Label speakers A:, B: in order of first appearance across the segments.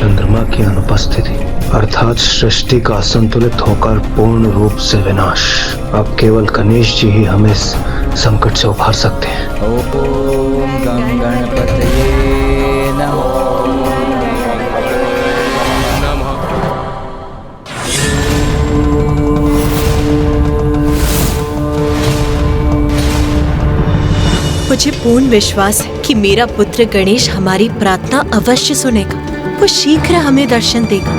A: चंद्रमा की अनुपस्थिति अर्थात सृष्टि का असंतुलित होकर पूर्ण रूप से विनाश। अब केवल गणेश जी ही हमें इस संकट से उभार सकते हैं।
B: ओम गं गणपतये नमः।
C: मुझे पूर्ण विश्वास है कि मेरा पुत्र गणेश हमारी प्रार्थना अवश्य सुनेगा। वो शीघ्र हमें दर्शन देगा।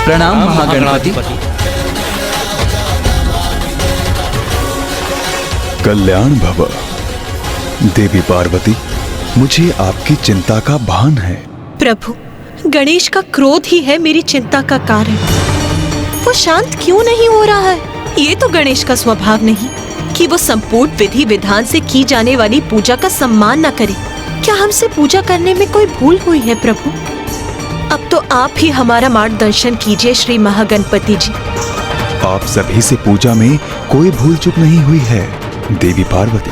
B: प्रणाम महागणपति।
D: कल्याण भव। देवी पार्वती, मुझे आपकी चिंता का भान है।
C: प्रभु, गणेश का क्रोध ही है मेरी चिंता का कारण। वो शांत क्यों नहीं हो रहा है? ये तो गणेश का स्वभाव नहीं कि वो संपूर्ण विधि विधान से की जाने वाली पूजा का सम्मान न करे। क्या हमसे पूजा करने में कोई भूल हुई है प्रभु? अब तो आप ही हमारा मार्गदर्शन कीजिए श्री महागणपति जी।
D: आप सभी से पूजा में कोई भूल चूक नहीं हुई है देवी पार्वती,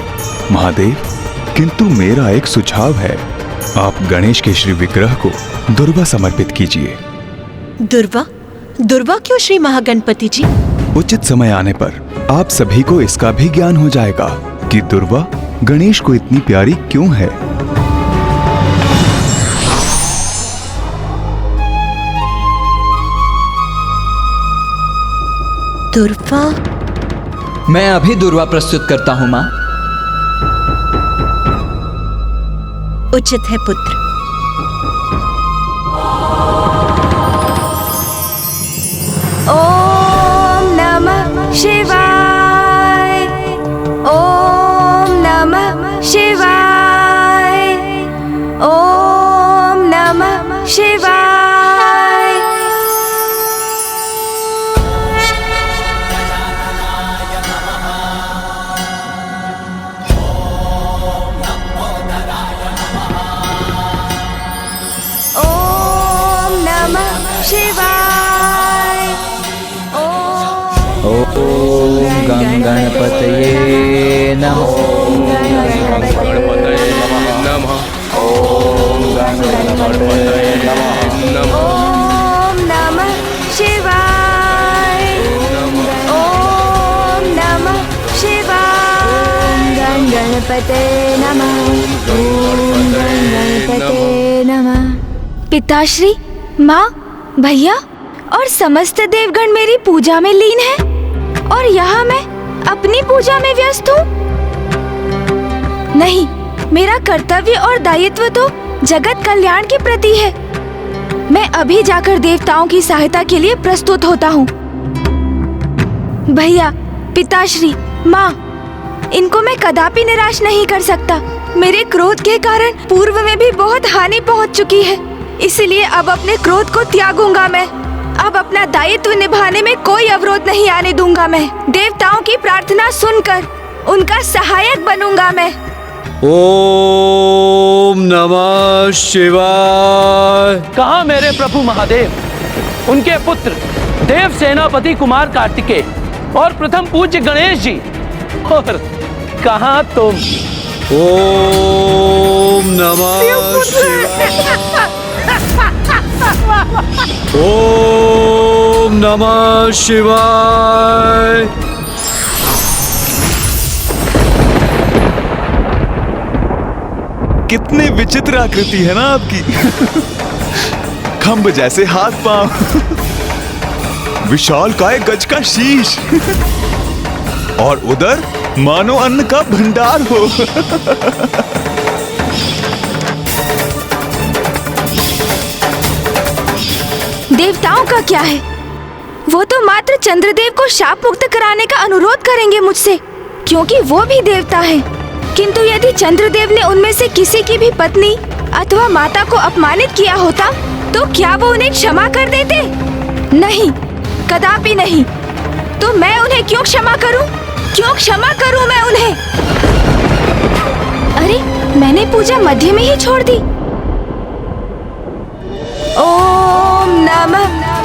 D: महादेव। किंतु मेरा एक सुझाव है, आप गणेश के श्री विग्रह को दुर्वा समर्पित कीजिए।
C: दुर्वा? दुर्वा क्यों श्री महागणपति जी?
D: उचित समय आने पर आप सभी को इसका भी ज्ञान हो जाएगा कि दुर्वा गणेश को इतनी प्यारी क्यों है।
C: दुर्वा?
B: मैं अभी दुर्वा प्रस्तुत करता हूँ माँ।
C: उचित है पुत्र।
E: ओम नमः शिवाय। ओम नमः शिवाय। ओम नमः शिवाय। शिवाय।
B: ओम गं गणपतये नमः। ओम
E: नमः शिवाय। ओम नमः शिवाय। गं गणपते नमः। ओम गं गणपते नमः। पिताश्री, माँ, भैया और समस्त देवगण मेरी पूजा में लीन हैं और यहाँ मैं अपनी पूजा में व्यस्त हूँ। नहीं, मेरा कर्तव्य और दायित्व तो जगत कल्याण के प्रति है। मैं अभी जाकर देवताओं की सहायता के लिए प्रस्तुत होता हूँ। भैया, पिताश्री, माँ, इनको मैं कदापि निराश नहीं कर सकता। मेरे क्रोध के कारण पूर्व में भी बहुत हानि पहुँच चुकी है, इसलिए अब अपने क्रोध को त्यागूंगा मैं। अब अपना दायित्व निभाने में कोई अवरोध नहीं आने दूंगा मैं। देवताओं की प्रार्थना सुनकर उनका सहायक बनूंगा मैं।
F: ओम नमः शिवाय।
G: कहाँ मेरे प्रभु महादेव, उनके पुत्र देव सेनापति कुमार कार्तिकेय और प्रथम पूज्य गणेश जी, और कहाँ तुम?
F: ओम नमः शिवाय। ओम नमः शिवाय।
D: कितनी विचित्र आकृति है ना आपकी। खंभ जैसे हाथ पांव, विशाल काय गज का शीश और उधर मानो अन्न का भंडार हो।
E: देवताओं का क्या है? वो तो मात्र चंद्रदेव को शाप मुक्त कराने का अनुरोध करेंगे मुझसे, क्योंकि वो भी देवता हैं। किंतु यदि चंद्रदेव ने उनमें से किसी की भी पत्नी अथवा माता को अपमानित किया होता, तो क्या वो उन्हें क्षमा कर देते? नहीं, कदापि नहीं। तो मैं उन्हें क्यों क्षमा करूं? क्यों क्षमा करूं मैं उन्हें? अरे, मैंने पूजा मध्य में ही छोड़ दी। ओम नमः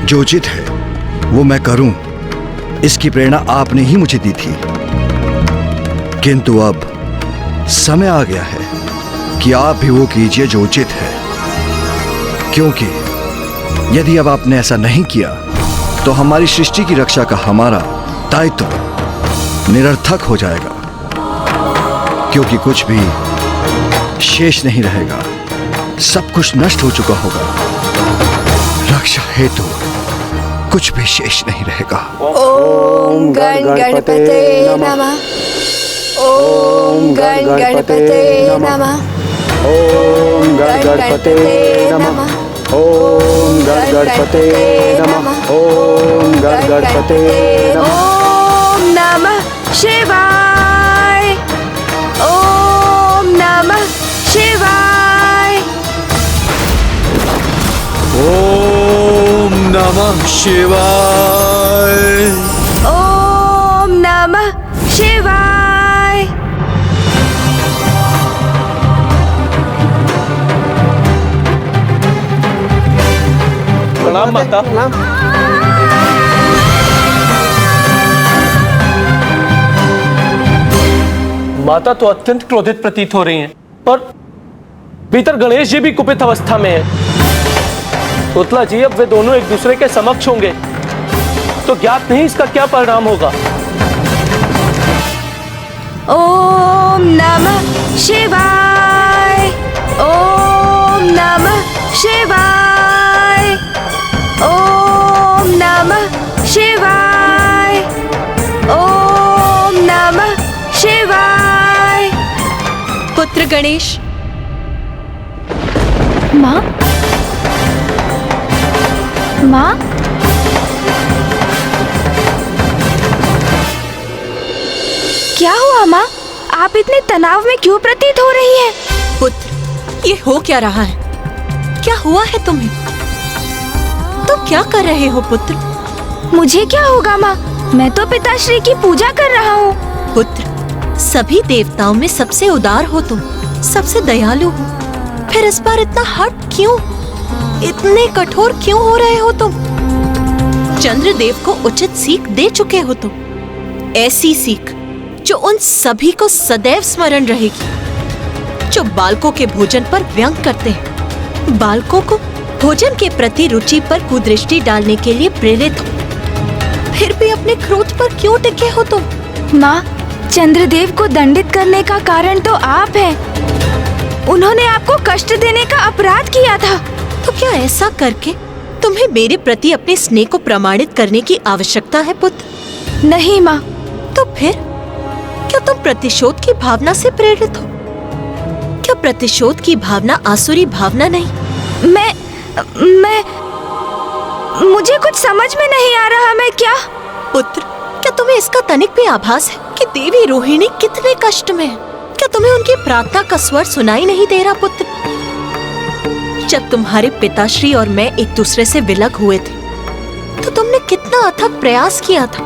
H: जो उचित है वो मैं करूं, इसकी प्रेरणा आपने ही मुझे दी थी। किंतु अब समय आ गया है कि आप भी वो कीजिए जो उचित है, क्योंकि यदि अब आपने ऐसा नहीं किया तो हमारी सृष्टि की रक्षा का हमारा दायित्व निरर्थक हो जाएगा, क्योंकि कुछ भी शेष नहीं रहेगा, सब कुछ नष्ट हो चुका होगा। रक्षा हेतु कुछ भी शेष नहीं रहेगा।
E: ओम गण गणपते नमः। ओम गण गणपते नमः।
A: ओम गण गणपते नमः। ओम गण गणपते नमः। ओम गण गणपते नमः।
E: ओम नमः शिवाय। ओम नमः शिवाय।
F: ओम नमः शिवाय।
E: ओम नमः शिवाय।
G: प्रणाम माता। माता तो अत्यंत क्रोधित प्रतीत हो रही हैं और भीतर गणेश जी भी कुपित अवस्था में हैं। पुतला जी, अब वे दोनों एक दूसरे के समक्ष होंगे तो ज्ञात नहीं इसका क्या परिणाम होगा।
E: ओम नमः शिवाय। ओम नमः शिवाय। ओम नमः शिवाय। ओम नमः शिवाय।
C: पुत्र गणेश।
E: माँ? माँ? क्या हुआ माँ? आप इतने तनाव में क्यों प्रतीत हो रही हैं?
C: पुत्र, ये हो क्या रहा है? क्या हुआ है तुम्हें? तुम क्या कर रहे हो पुत्र?
E: मुझे क्या होगा माँ? मैं तो पिताश्री की पूजा कर रहा हूँ।
C: पुत्र, सभी देवताओं में सबसे उदार हो तुम, सबसे दयालु हो, फिर इस बार इतना हट क्यों? इतने कठोर क्यों हो रहे हो तुम? चंद्रदेव को उचित सीख दे चुके हो तुम, ऐसी सीख जो उन सभी को सदैव स्मरण रहेगी, जो बालकों के भोजन पर व्यंग करते हैं, बालकों को भोजन के प्रति रुचि पर कुदृष्टि डालने के लिए प्रेरित हो, फिर भी अपने क्रोध पर क्यों टिके हो तुम?
E: माँ, चंद्रदेव को दंडित करने का कारण तो आप हैं। उन्होंने आपको कष्ट देने का अपराध किया था।
C: तो क्या ऐसा करके तुम्हें मेरे प्रति अपने स्नेह को प्रमाणित करने की आवश्यकता है पुत्र?
E: नहीं माँ।
C: तो फिर क्या तुम प्रतिशोध की भावना से प्रेरित हो? क्या प्रतिशोध की भावना आसुरी भावना नहीं?
E: मैं मुझे कुछ समझ में नहीं आ रहा। मैं क्या?
C: पुत्र, क्या तुम्हें इसका तनिक भी आभास है कि देवी रोहिणी कितने कष्ट में है? क्या तुम्हें उनकी प्रार्थना का स्वर सुनाई नहीं दे रहा पुत्र? जब तुम्हारे पिताश्री और मैं एक दूसरे से विलग हुए थे तो तुमने कितना अथक प्रयास किया था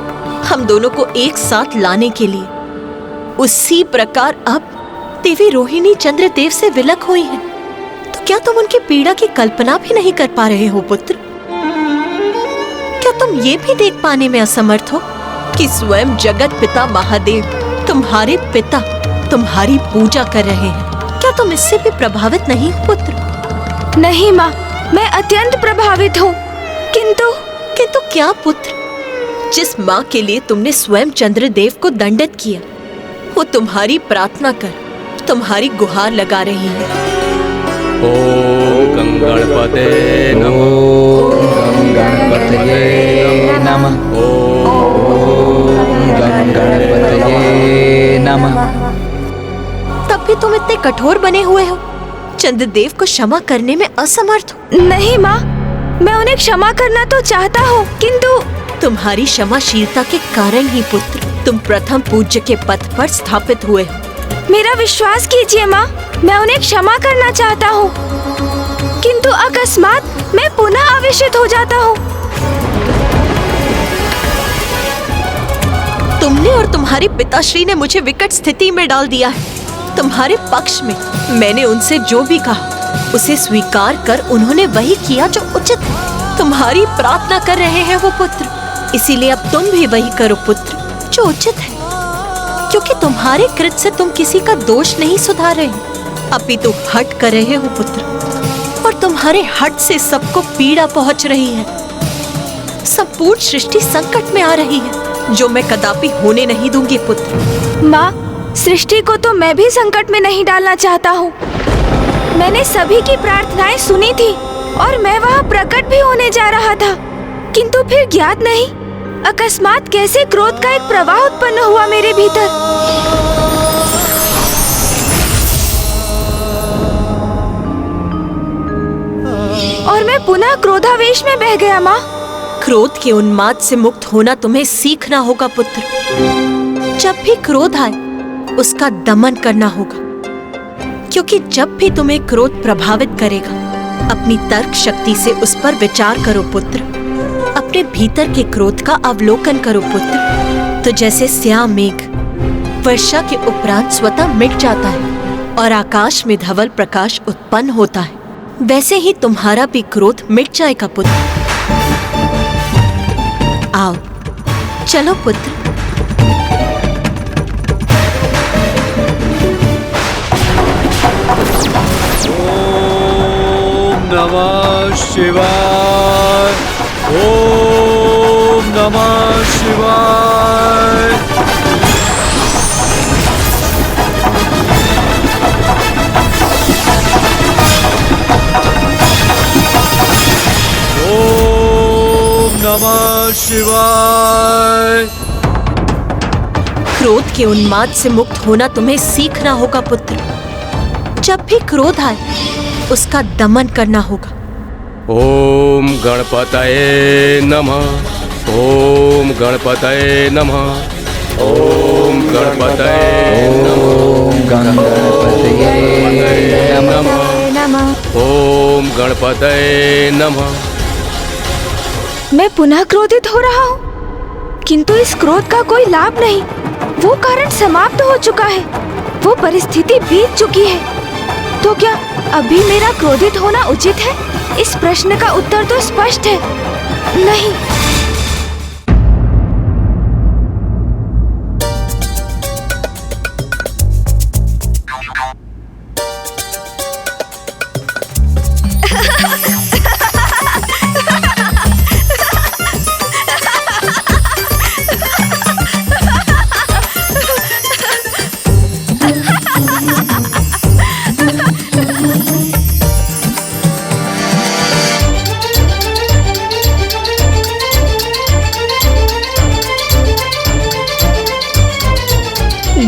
C: हम दोनों को एक साथ लाने के लिए। उसी प्रकार अब देवी रोहिणी चंद्रदेव से विलग हुई है, तो क्या तुम उनकी पीड़ा की कल्पना भी नहीं कर पा रहे हो पुत्र? क्या तुम ये भी देख पाने में असमर्थ हो कि स्वयं जगत पिता महादेव, तुम्हारे पिता, तुम्हारी पूजा कर रहे हैं? क्या तुम इससे भी प्रभावित नहीं हो पुत्र?
E: नहीं माँ, मैं अत्यंत प्रभावित हूँ। किंतु
C: क्या पुत्र? जिस माँ के लिए तुमने स्वयं चंद्रदेव को दंडित किया, वो तुम्हारी प्रार्थना कर, तुम्हारी गुहार लगा रही है।
F: ओम गणपते नमः।
B: ओम गणपतये नमः। ओम गणपतये नमः।
C: तब भी तुम इतने कठोर बने हुए हो, चंद्रदेव को क्षमा करने में असमर्थ हो।
E: नहीं माँ, मैं उन्हें क्षमा करना तो चाहता हूँ, किंतु
C: तुम्हारी क्षमाशीलता के कारण ही पुत्र तुम प्रथम पूज्य के पद पर स्थापित हुए हो।
E: मेरा विश्वास कीजिए माँ, मैं उन्हें क्षमा करना चाहता हूँ, किंतु अकस्मात मैं पुनः आवेशित हो जाता हूँ।
C: तुमने और तुम्हारे पिताश्री ने मुझे विकट स्थिति में डाल दिया है। तुम्हारे पक्ष में मैंने उनसे जो भी कहा उसे स्वीकार कर उन्होंने वही किया जो उचित है। तुम्हारी प्रार्थना कर रहे हैं वो पुत्र, इसीलिए अब तुम भी वही करो पुत्र जो उचित है, क्योंकि तुम्हारे कृत्य से तुम किसी का दोष नहीं सुधार रहे, अपितु हट कर रहे हो पुत्र, और तुम्हारे हट से सबको पीड़ा पहुंच रही है। संपूर्ण सृष्टि संकट में आ रही है, जो मैं कदापि होने नहीं दूंगी पुत्र।
E: माँ, सृष्टि को तो मैं भी संकट में नहीं डालना चाहता हूँ। मैंने सभी की प्रार्थनाएं सुनी थी और मैं वहाँ प्रकट भी होने जा रहा था, किंतु फिर ज्ञात नहीं अकस्मात कैसे क्रोध का एक प्रवाह उत्पन्न हुआ मेरे भीतर। और मैं पुनः क्रोधावेश में बह गया। माँ,
C: क्रोध के उन्माद से मुक्त होना तुम्हें सीखना होगा पुत्र। जब भी क्रोध आए उसका दमन करना होगा, क्योंकि जब भी तुम्हें क्रोध प्रभावित करेगा, अपनी तर्क शक्ति से उस पर विचार करो पुत्र। अपने भीतर के क्रोध का अवलोकन करो पुत्र। तो जैसे स्याह मेघ वर्षा के उपरांत स्वतः मिट जाता है और आकाश में धवल प्रकाश उत्पन्न होता है, वैसे ही तुम्हारा भी क्रोध मिट जाएगा पुत्र। आओ चलो पुत्र।
F: ओम नमः शिवाय। ओम नमः शिवाय। ओम नमः शिवाय।
C: क्रोध के उन्माद से मुक्त होना तुम्हें सीखना होगा पुत्र। जब भी क्रोध आए उसका दमन करना होगा।
F: ओम गणपतये नमः। ओम गणपतये नमः। ओम गणपतये नमः। ओम गणपतये नमः।
E: मैं पुनः क्रोधित हो रहा हूँ, किंतु इस क्रोध का कोई लाभ नहीं। वो कारण समाप्त हो चुका है, वो परिस्थिति बीत चुकी है। तो क्या अभी मेरा क्रोधित होना उचित है? इस प्रश्न का उत्तर तो स्पष्ट है, नहीं।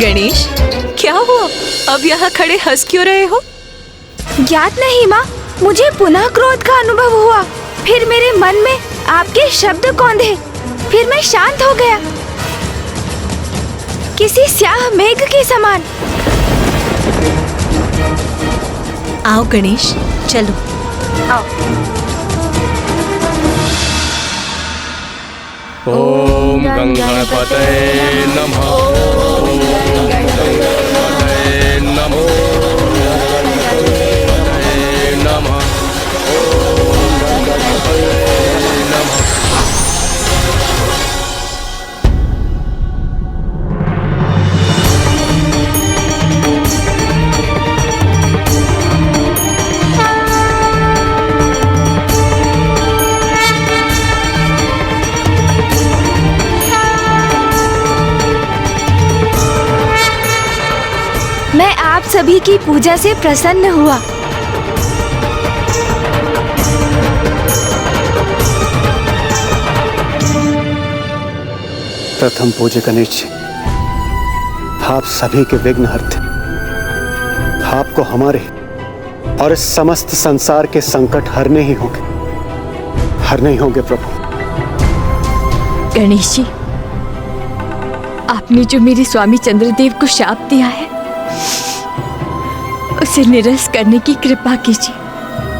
C: गणेश, क्या हुआ? अब यहाँ खड़े हंस क्यों रहे हो?
E: ज्ञात नहीं माँ, मुझे पुनः क्रोध का अनुभव हुआ। फिर मेरे मन में आपके शब्द कौंधे, फिर मैं शांत हो गया, किसी स्याह मेघ के समान।
C: आओ गणेश, चलो आओ।
F: ओम गणपतये नमः। ओम गणपतये नमः। नमः। ओम गणपतये नमः।
E: मैं आप सभी की पूजा से प्रसन्न हुआ।
I: प्रथम पूज्य गणेश जी, आप सभी के विघ्नहर्ता, आपको हमारे और इस समस्त संसार के संकट हरने ही होंगे प्रभु।
J: गणेश जी, आपने जो मेरे स्वामी चंद्रदेव को शाप दिया है, उसे निरस्त करने की कृपा कीजिए।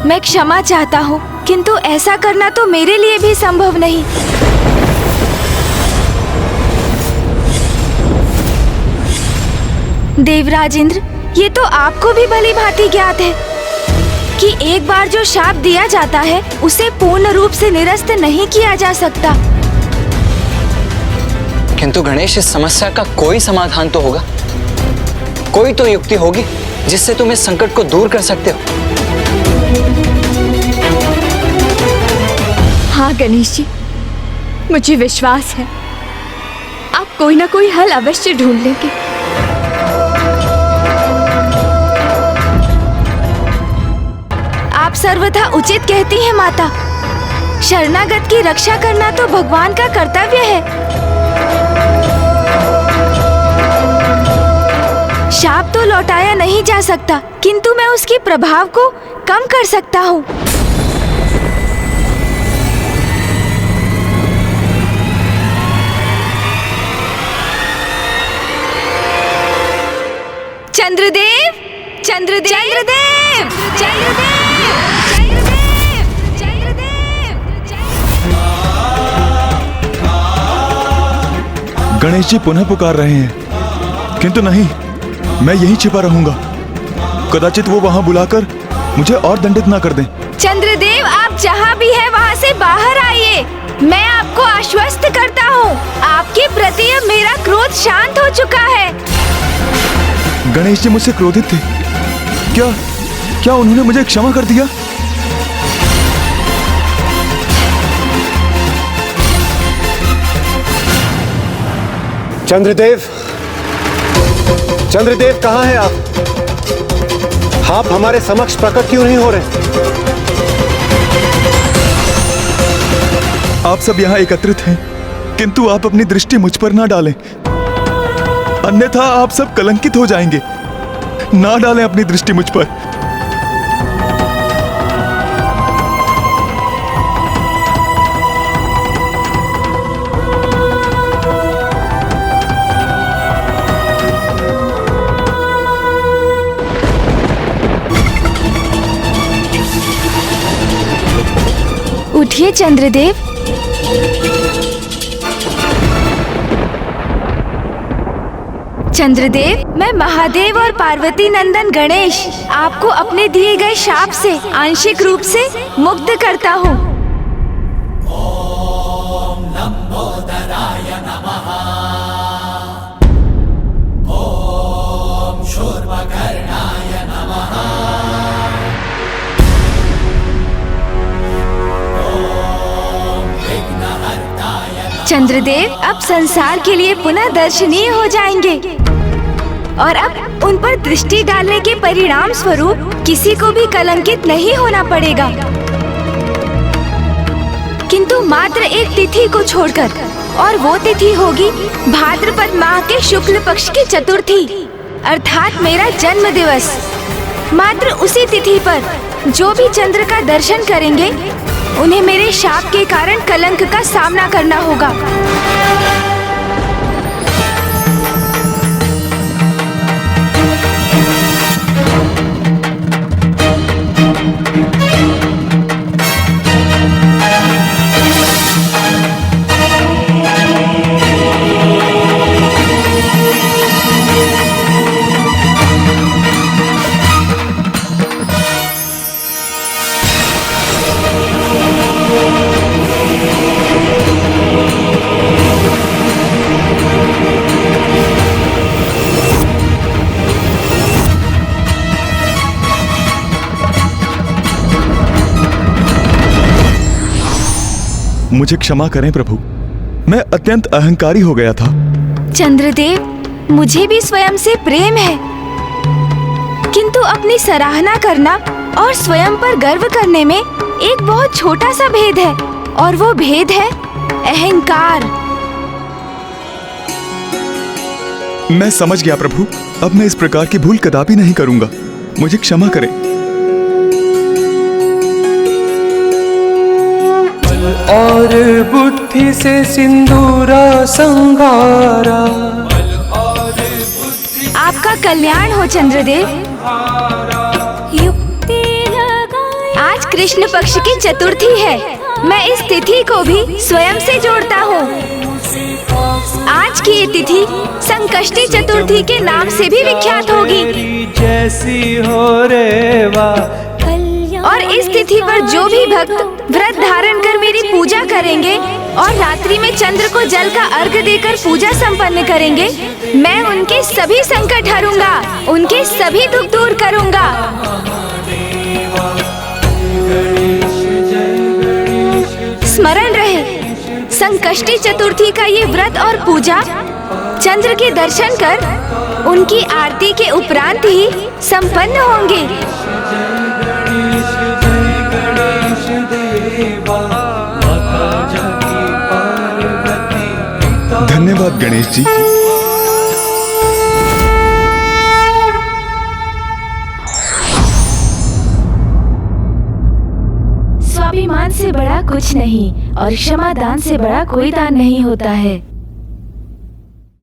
E: मैं क्षमा चाहता हूँ, किंतु ऐसा करना तो मेरे लिए भी संभव नहीं। देवराज इंद्र, ये तो आपको भी भली भांति ज्ञात है कि एक बार जो शाप दिया जाता है उसे पूर्ण रूप से निरस्त नहीं किया जा सकता।
B: किंतु गणेश, इस समस्या का कोई समाधान तो होगा, कोई तो युक्ति होगी जिससे तुम इस संकट को दूर कर सकते हो।
J: हाँ गणेश जी, मुझे विश्वास है आप कोई ना कोई हल अवश्य ढूंढ लेंगे।
E: आप सर्वथा उचित कहती हैं माता। शरणागत की रक्षा करना तो भगवान का कर्तव्य है। शाप तो लौटाया नहीं जा सकता, किंतु मैं उसके प्रभाव को कम कर सकता हूँ। चंद्रदेव, चंद्रदेव, चंद्रदेव, चंद्रदेव, चंद्रदेव, चंद्रदेव।
D: गणेश जी पुनः पुकार रहे हैं, किंतु नहीं, मैं यहीं छिपा रहूंगा। कदाचित वो वहां बुलाकर मुझे और दंडित ना कर दें।
E: चंद्रदेव, आप जहाँ भी हैं वहाँ से बाहर आइए। मैं आपको आश्वस्त करता हूँ, आपके प्रति अब मेरा क्रोध शांत हो चुका है।
D: गणेश जी मुझसे क्रोधित थे, क्या उन्होंने मुझे क्षमा कर दिया?
I: चंद्रदेव, चंद्रदेव कहाँ हैं आप? आप हमारे समक्ष प्रकट क्यों नहीं हो रहे?
D: आप सब यहाँ एकत्रित हैं, किंतु आप अपनी दृष्टि मुझ पर ना डालें, अन्यथा आप सब कलंकित हो जाएंगे। ना डालें अपनी दृष्टि मुझ पर।
E: उठिए चंद्रदेव। चंद्रदेव, मैं महादेव और पार्वती नंदन गणेश आपको अपने दिए गए शाप से आंशिक रूप से मुक्त करता हूँ। चंद्रदेव अब संसार के लिए पुनः दर्शनीय हो जाएंगे और अब उन पर दृष्टि डालने के परिणाम स्वरूप किसी को भी कलंकित नहीं होना पड़ेगा, किंतु मात्र एक तिथि को छोड़कर, और वो तिथि होगी भाद्रपद माह के शुक्ल पक्ष की चतुर्थी, अर्थात मेरा जन्म दिवस। मात्र उसी तिथि पर जो भी चंद्र का दर्शन करेंगे उन्हें मेरे शाप के कारण कलंक का सामना करना होगा।
D: मुझे क्षमा करें प्रभु, मैं अत्यंत अहंकारी हो गया था।
E: चंद्रदेव, मुझे भी स्वयं से प्रेम है, किंतु अपनी सराहना करना और स्वयं पर गर्व करने में एक बहुत छोटा सा भेद है, और वो भेद है अहंकार।
D: मैं समझ गया प्रभु, अब मैं इस प्रकार की भूल कदापि नहीं करूंगा, मुझे क्षमा करें।
F: और बुद्धि से सिंदूरा संगारा।
E: आपका कल्याण हो चंद्रदेव। आज कृष्ण पक्ष की चतुर्थी है, मैं इस तिथि को भी स्वयं से जोड़ता हूँ। आज की ये तिथि संकष्टी चतुर्थी के नाम से भी विख्यात होगी।
F: जैसी हो रेवा
E: और इस तिथि पर जो भी भक्त व्रत धारण कर मेरी पूजा करेंगे और रात्रि में चंद्र को जल का अर्घ्य देकर पूजा संपन्न करेंगे, मैं उनके सभी संकट हरूंगा, उनके सभी दुख दूर करूंगा। स्मरण रहे, संकष्टी चतुर्थी का ये व्रत और पूजा चंद्र के दर्शन कर उनकी आरती के उपरांत ही संपन्न होंगे।
D: धन्यवाद गणेश जी।
E: स्वाभिमान से बड़ा कुछ नहीं और क्षमा दान से बड़ा कोई दान नहीं होता है।